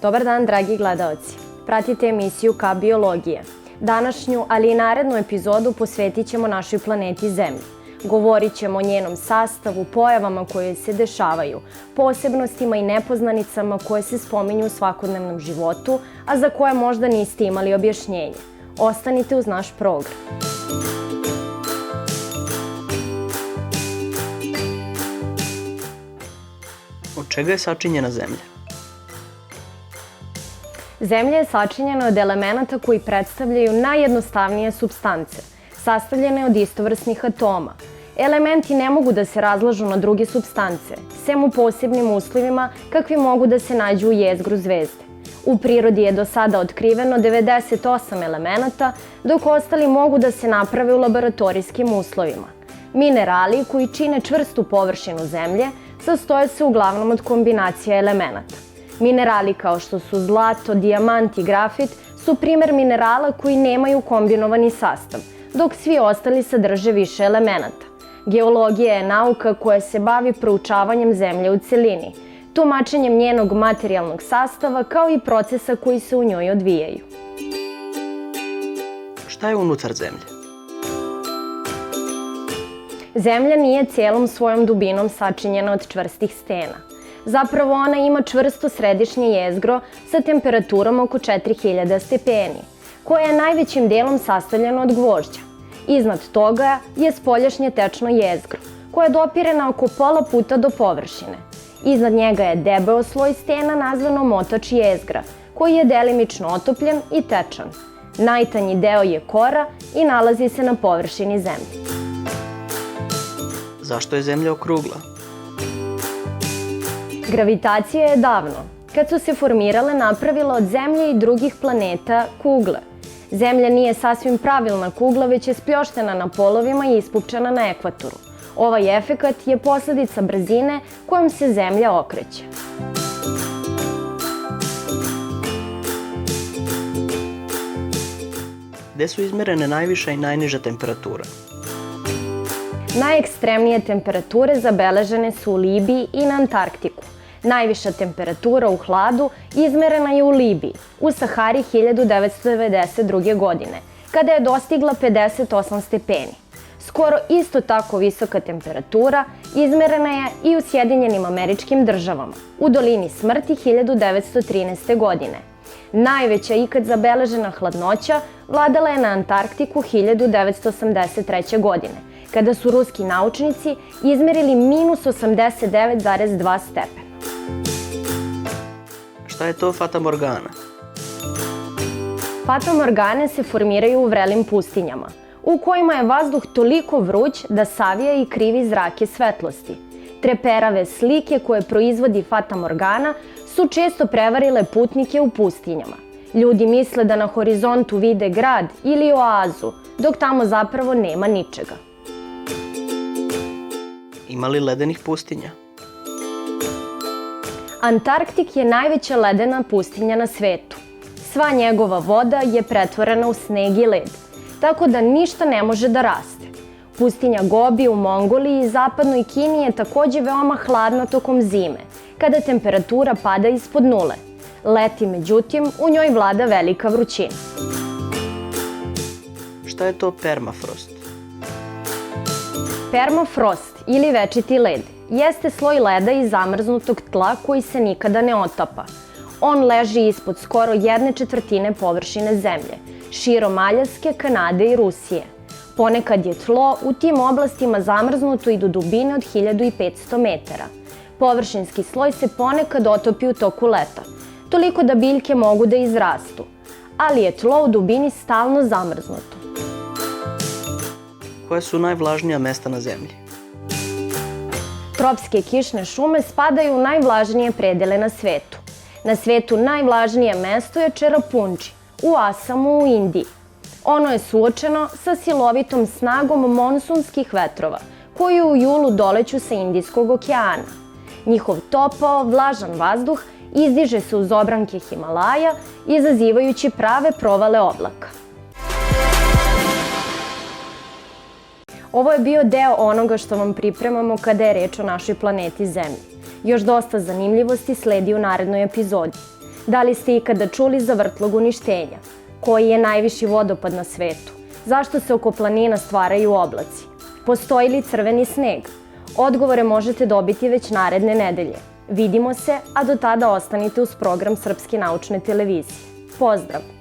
Dobar dan, dragi gledaoci. Pratite emisiju K biologije. Današnju, ali i narednu epizodu posvetit ćemo našoj planeti Zemlji. Govorit ćemo o njenom sastavu, pojavama koje se dešavaju, posebnostima i nepoznanicama koje se spominju u svakodnevnom životu, a za koje možda niste imali objašnjenje. Ostanite uz naš program. Od čega je sačinjena Zemlja? Zemlja je sačinjena od elemenata koji predstavljaju najjednostavnije supstance, sastavljene od istovrsnih atoma. Elementi ne mogu da se razlažu na druge supstance, sem u posebnim uslovima kakvi mogu da se nađu u jezgru zvezde. U prirodi je do sada otkriveno 98 elemenata, dok ostali mogu da se naprave u laboratorijskim uslovima. Minerali koji čine čvrstu površinu Zemlje sastoje se uglavnom od kombinacija elemenata. Minerali kao što su zlato, dijamant i grafit su primer minerala koji nemaju kombinovani sastav, dok svi ostali sadrže više elemenata. Geologija je nauka koja se bavi proučavanjem Zemlje u celini, tumačenjem njenog materijalnog sastava kao i procesa koji se u njoj odvijaju. Šta je unutar Zemlje? Zemlja nije cijelom svojom dubinom sačinjena od čvrstih stena. Zapravo ona ima čvrsto središnje jezgro sa temperaturom oko 4000 stepeni, koje je najvećim delom sastavljeno od gvožđa. Iznad toga je spoljašnje tečno jezgro, koje dopire na oko pola puta do površine. Iznad njega je debeo sloj stena nazvano motač jezgra, koji je delimično otopljen i tečan. Najtanji deo je kora i nalazi se na površini Zemlje. Zašto je Zemlja okrugla? Gravitacija je davno, kad su se formirale, napravila od Zemlje i drugih planeta kugle. Zemlja nije sasvim pravilna kugla, već je spljoštena na polovima i ispupčena na ekvatoru. Ovaj efekat je posledica brzine kojom se Zemlja okreće. Gde su izmerene najviša i najniža temperatura? Najekstremnije temperature zabeležene su u Libiji i na Antarktiku. Najviša temperatura u hladu izmerena je u Libiji, u Sahari 1992. godine, kada je dostigla 58 stepeni. Skoro isto tako visoka temperatura izmerena je i u Sjedinjenim Američkim Državama, u dolini smrti 1913. godine. Najveća ikad zabeležena hladnoća vladala je na Antarktiku 1983. godine, kada su ruski naučnici izmerili minus 89,2 stepena. Šta je to fatamorgana? Fatamorgane se formiraju u vrelim pustinjama, u kojima je vazduh toliko vruć da savija i krivi zrake svetlosti. Treperave slike koje proizvodi fatamorgana su često prevarile putnike u pustinjama. Ljudi misle da na horizontu vide grad ili oazu, dok tamo zapravo nema ničega. Ima li ledenih pustinja? Antarktik je najveća ledena pustinja na svetu. Sva njegova voda je pretvorena u sneg i led, tako da ništa ne može da raste. Pustinja Gobi u Mongoliji i zapadnoj Kini je takođe veoma hladna tokom zime, kada temperatura pada ispod nule. Leti, međutim, u njoj vlada velika vrućina. Šta je to permafrost? Permafrost ili večiti led jeste sloj leda i zamrznutog tla koji se nikada ne otapa. On leži ispod skoro 1/4 površine Zemlje, širom Aljaske, Kanade i Rusije. Ponekad je tlo u tim oblastima zamrznuto i do dubine od 1500 metara. Površinski sloj se ponekad otopi u toku leta, toliko da biljke mogu da izrastu, ali je tlo u dubini stalno zamrznuto. Koja su najvlažnija mesta na Zemlji? Tropske kišne šume spadaju u najvlažnije predele na svetu. Na svetu najvlažnije mesto je Čerapundži, u Asamu u Indiji. Ono je suočeno sa silovitom snagom monsunskih vetrova, koji u julu doleću sa Indijskog okeana. Njihov topao, vlažan vazduh izdiže se uz obranke Himalaja, izazivajući prave provale oblaka. Ovo je bio deo onoga što vam pripremamo kada je reč o našoj planeti Zemlji. Još dosta zanimljivosti sledi u narednoj epizodi. Da li ste ikada čuli za vrtlog uništenja? Koji je najviši vodopad na svetu? Zašto se oko planina stvaraju oblaci? Postoji li crveni sneg? Odgovore možete dobiti već naredne nedelje. Vidimo se, a do tada ostanite uz program Srpske naučne televizije. Pozdrav!